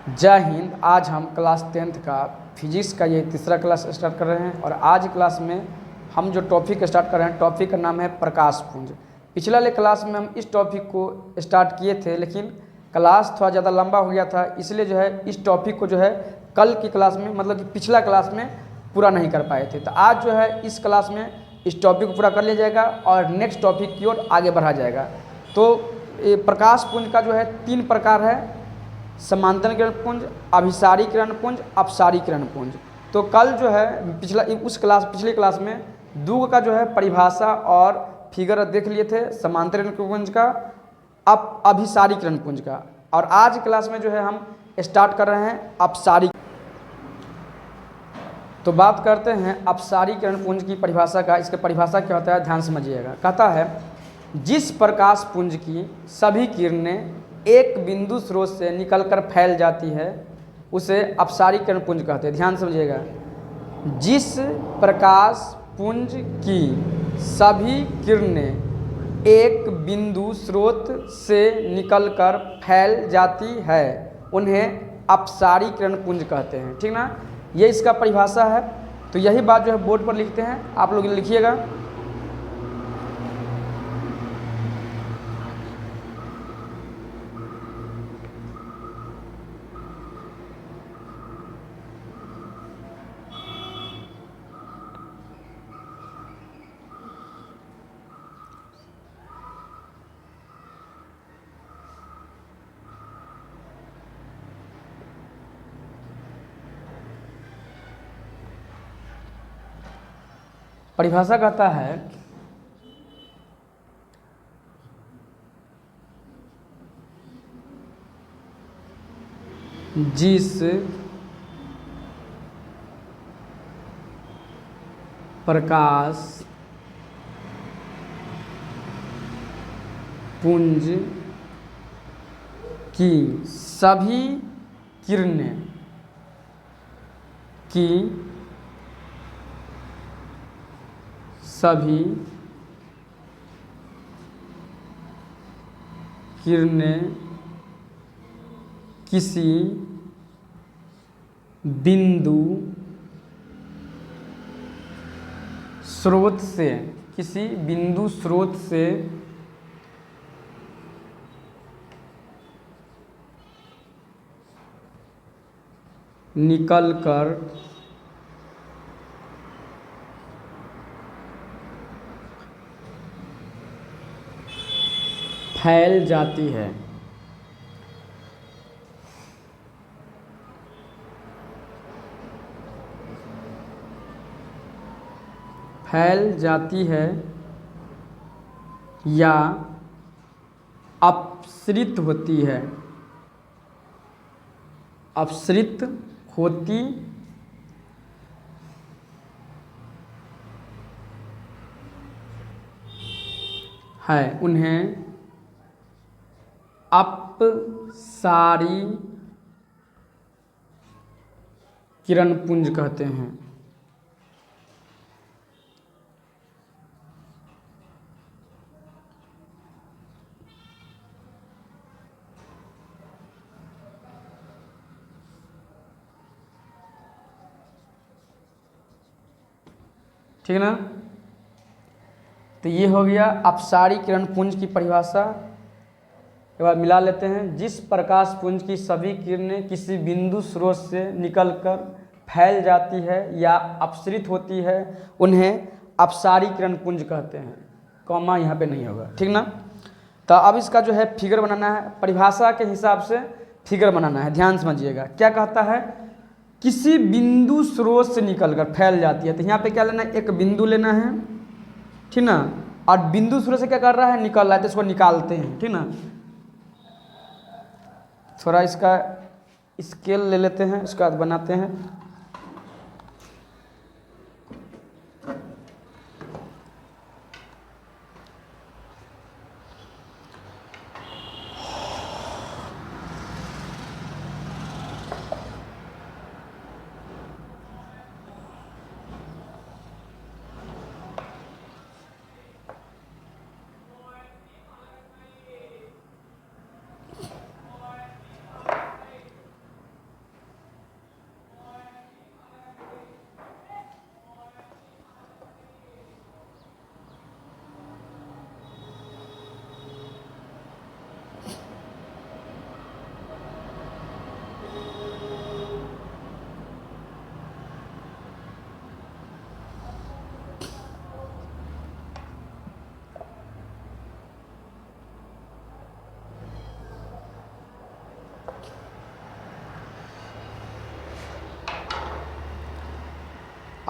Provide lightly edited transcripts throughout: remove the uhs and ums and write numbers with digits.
जय हिंद। आज हम क्लास 10th का फिजिक्स का ये तीसरा क्लास स्टार्ट कर रहे हैं और आज क्लास में हम जो टॉपिक स्टार्ट कर रहे हैं, टॉपिक का नाम है प्रकाश पुंज। पिछला वाले क्लास में हम इस टॉपिक को स्टार्ट किए थे, लेकिन क्लास थोड़ा ज़्यादा लंबा हो गया था, इसलिए जो है इस टॉपिक को जो है कल की क्लास में, मतलब कि पिछला क्लास में पूरा नहीं कर पाए थे। तो आज जो है इस क्लास में इस टॉपिक को पूरा कर लिया जाएगा और नेक्स्ट टॉपिक की ओर आगे बढ़ा जाएगा। तो प्रकाश पुंज का जो है 3 प्रकार है: समांतर किरण पुंज, अभिसारी किरण पुंज, अपसारी किरण पुंज। तो कल जो है पिछली क्लास में दूर का जो है परिभाषा और फिगर देख लिए थे समांतर किरण पुंज का, अब अभिसारी किरण पुंज का। और आज क्लास में जो है हम स्टार्ट कर रहे हैं अपसारी। तो बात करते हैं अपसारी किरण पुंज की परिभाषा का। इसका परिभाषा क्या होता है, ध्यान समझिएगा। कहता है, जिस प्रकाश पुंज की सभी किरणें एक बिंदु स्रोत से निकलकर फैल जाती है उसे अपसारी किरण पुंज कहते हैं। ध्यान समझिएगा। जिस प्रकाश पुंज की सभी किरणें एक बिंदु स्रोत से निकलकर फैल जाती है उन्हें अपसारी किरण पुंज कहते हैं। ठीक ना, ये इसका परिभाषा है। तो यही बात जो है बोर्ड पर लिखते हैं, आप लोग लिखिएगा। परिभाषा कहता है, जिस प्रकाश पुंज की सभी किरणें किसी बिंदु स्रोत से निकलकर फैल जाती है या अपसृत होती है उन्हें अपसारी किरण पुंज कहते हैं। ठीक ना, तो ये हो गया अपसारी किरण पुंज की परिभाषा। एक बार मिला लेते हैं। जिस प्रकाश पुंज की सभी किरणें किसी बिंदु स्रोत से निकलकर फैल जाती है या अपसृत होती है उन्हें अपसारी किरण पुंज कहते हैं। कॉमा यहाँ पे नहीं होगा। ठीक ना, तो अब इसका जो है फिगर बनाना है, परिभाषा के हिसाब से फिगर बनाना है। ध्यान समझिएगा। क्या कहता है, किसी बिंदु स्रोत से निकलकर फैल जाती है। तो यहाँ पे क्या लेना है, एक बिंदु लेना है। ठीक ना, और बिंदु स्रोत से क्या कर रहा है, निकल रहा है, तो इसको निकालते हैं। ठीक ना, थोड़ा इसका स्केल ले लेते हैं, उसके बाद बनाते हैं।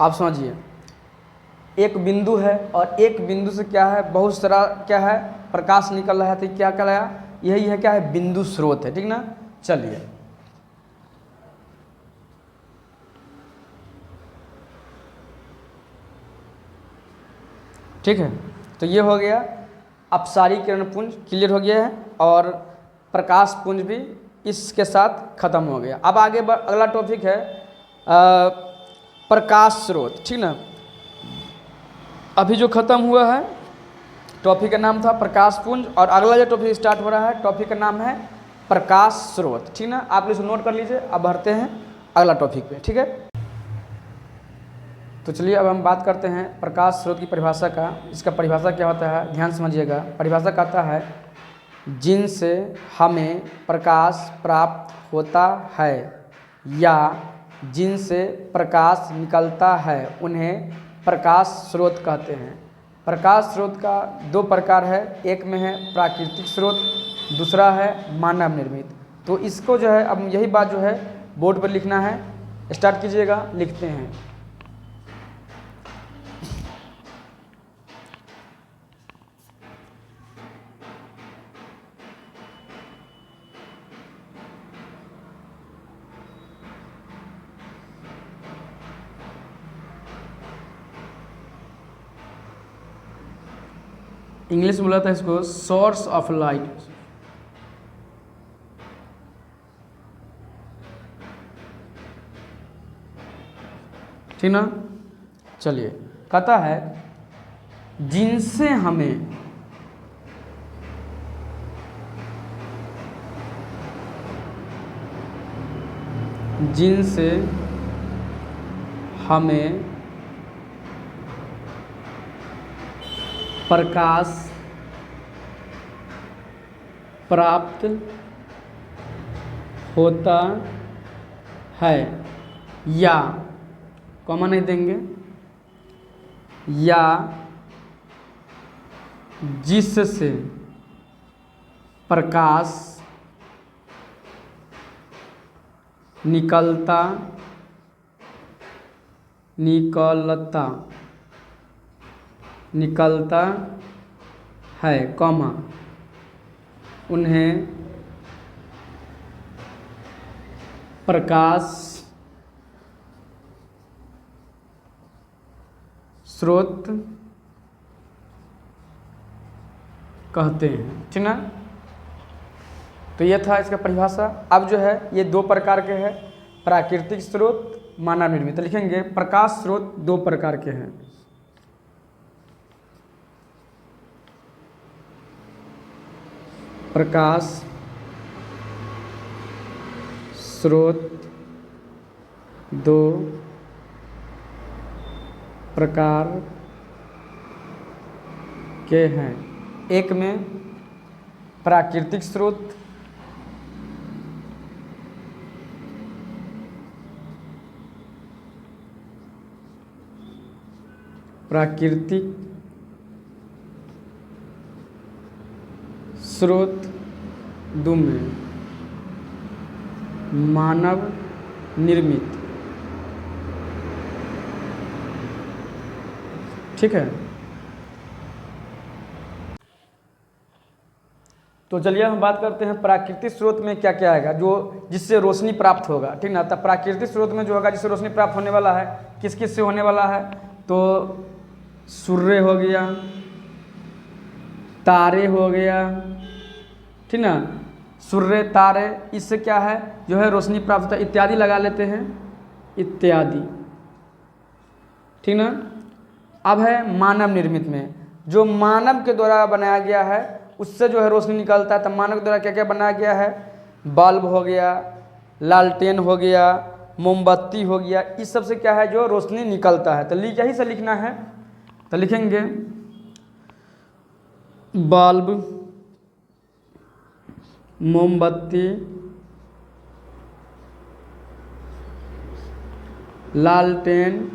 आप समझिए, एक बिंदु है और एक बिंदु से क्या है, बहुत सारा क्या है, प्रकाश निकल रहा है, तो क्या कहलाया, यही है क्या है, बिंदु स्रोत है, ठीक ना। चलिए, ठीक है, तो ये हो गया अपसारी किरण पुंज, क्लियर हो गया है, और प्रकाश पुंज भी इसके साथ खत्म हो गया। अब आगे अगला टॉपिक है प्रकाश स्रोत, ठीक ना। अभी जो खत्म हुआ है टॉपिक का नाम था प्रकाश पुंज, और अगला जो टॉपिक स्टार्ट हो रहा है टॉपिक का नाम है प्रकाश स्रोत, ठीक ना। आप इसे नोट कर लीजिए। अब बढ़ते हैं अगला टॉपिक पे, ठीक है। तो चलिए अब हम बात करते हैं प्रकाश स्रोत की परिभाषा का। इसका परिभाषा क्या होता है, ध्यान समझिएगा। परिभाषा कहता है जिनसे हमें प्रकाश प्राप्त होता है या जिनसे प्रकाश निकलता है उन्हें प्रकाश स्रोत कहते हैं। प्रकाश स्रोत का दो प्रकार है, एक में है प्राकृतिक स्रोत, दूसरा है मानव निर्मित। तो इसको जो है, अब यही बात जो है बोर्ड पर लिखना है, स्टार्ट कीजिएगा, लिखते हैं। इंग्लिश में बोला था इसको सोर्स ऑफ लाइट, ठीक ना। चलिए, कहता है जिनसे हमें प्रकाश प्राप्त होता है या, कॉमा नहीं देंगे, या जिससे प्रकाश निकलता है, कॉमा, उन्हें प्रकाश स्रोत कहते हैं, ठीक ना। तो ये था इसका परिभाषा। अब जो है ये दो प्रकार के हैं, प्राकृतिक स्रोत, मानव निर्मित। तो लिखेंगे प्रकाश स्रोत दो प्रकार के हैं। प्रकाश स्रोत दो प्रकार के हैं। एक में प्राकृतिक स्रोत, प्राकृतिक स्रोत, दो में मानव निर्मित, ठीक है। तो चलिए हम बात करते हैं प्राकृतिक स्रोत में क्या क्या आएगा, जो जिससे रोशनी प्राप्त होगा, ठीक ना। तब प्राकृतिक स्रोत में जो होगा जिससे रोशनी प्राप्त होने वाला है, किस किस से होने वाला है, तो सूर्य हो गया, तारे हो गया, ठीक ना। सूर्य, तारे, इससे क्या है जो है रोशनी प्राप्त होता है। इत्यादि लगा लेते हैं, इत्यादि, ठीक ना। अब है मानव निर्मित में, जो मानव के द्वारा बनाया गया है उससे जो है रोशनी निकलता है। तो मानव के द्वारा क्या क्या बनाया गया है, बल्ब हो गया, लालटेन हो गया, मोमबत्ती हो गया, इस सब से क्या है जो रोशनी निकलता है। तो यही से लिखना है। तो लिखेंगे बल्ब, मोमबत्ती, लालटेन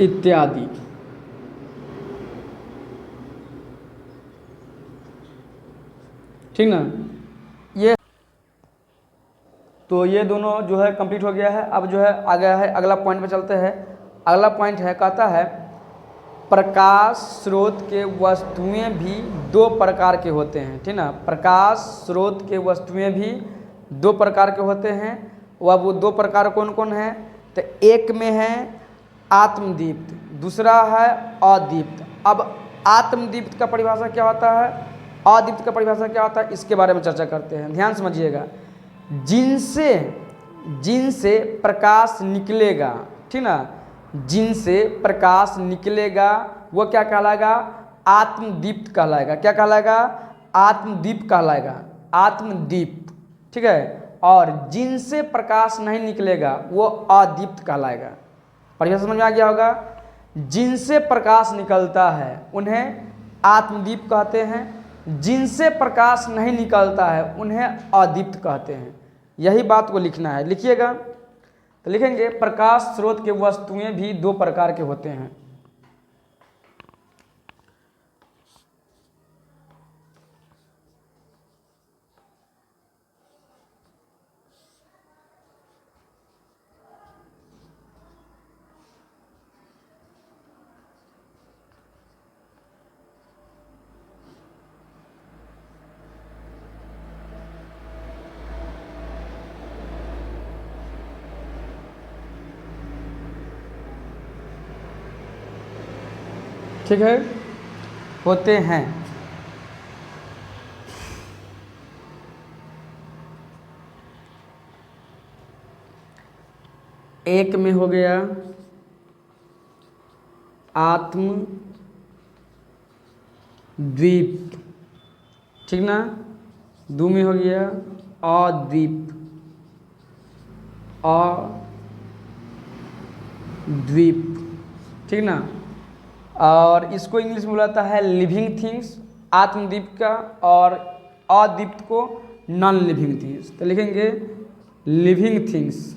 इत्यादि, ठीक ना। ये तो ये दोनों जो है कंप्लीट हो गया है। अब जो है आ गया है अगला पॉइंट पे चलते हैं। अगला पॉइंट है, कहता है प्रकाश स्रोत के वस्तुएं भी दो प्रकार के होते हैं, ठीक ना। प्रकाश स्रोत के वस्तुएं भी दो प्रकार के होते हैं। वह वो दो प्रकार कौन कौन है? तो एक में है आत्मदीप्त, दूसरा है अदीप्त। अब आत्मदीप्त का परिभाषा क्या होता है, अदीप्त का परिभाषा क्या होता है, इसके बारे में चर्चा करते हैं। ध्यान समझिएगा। जिनसे प्रकाश निकलेगा, ठीक ना, जिनसे प्रकाश निकलेगा वो क्या कहलाएगा? आत्मदीप्त कहलाएगा। क्या कहलाएगा? आत्मदीप कहलाएगा, आत्मदीप, ठीक है। और जिनसे प्रकाश नहीं निकलेगा वो अदीप्त कहलाएगा। परिभाषा समझ में आ गया होगा। जिनसे प्रकाश निकलता है उन्हें आत्मदीप कहते हैं, जिनसे प्रकाश नहीं निकलता है उन्हें अदीप्त कहते हैं। यही बात को लिखना है, लिखिएगा। तो लिखेंगे प्रकाश स्रोत के वस्तुएं भी दो प्रकार के होते हैं। ठीक है, होते हैं। एक में हो गया आत्मद्वीप, ठीक ना। दो में हो गया अद्वीप, अद्वीप, ठीक ना। और इसको इंग्लिश में बुलाता है लिविंग थिंग्स, आत्मदीप का, और अदीप्त को नॉन लिविंग थिंग्स। तो लिखेंगे लिविंग थिंग्स,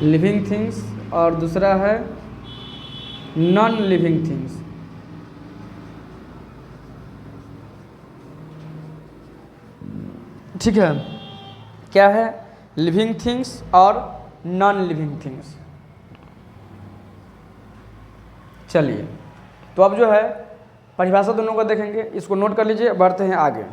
लिविंग थिंग्स, और दूसरा है नॉन लिविंग थिंग्स। ठीक है, क्या है? लिविंग थिंग्स और नॉन लिविंग थिंग्स। चलिए, तो अब जो है परिभाषा दोनों को देखेंगे, इसको नोट कर लीजिए, बढ़ते हैं आगे।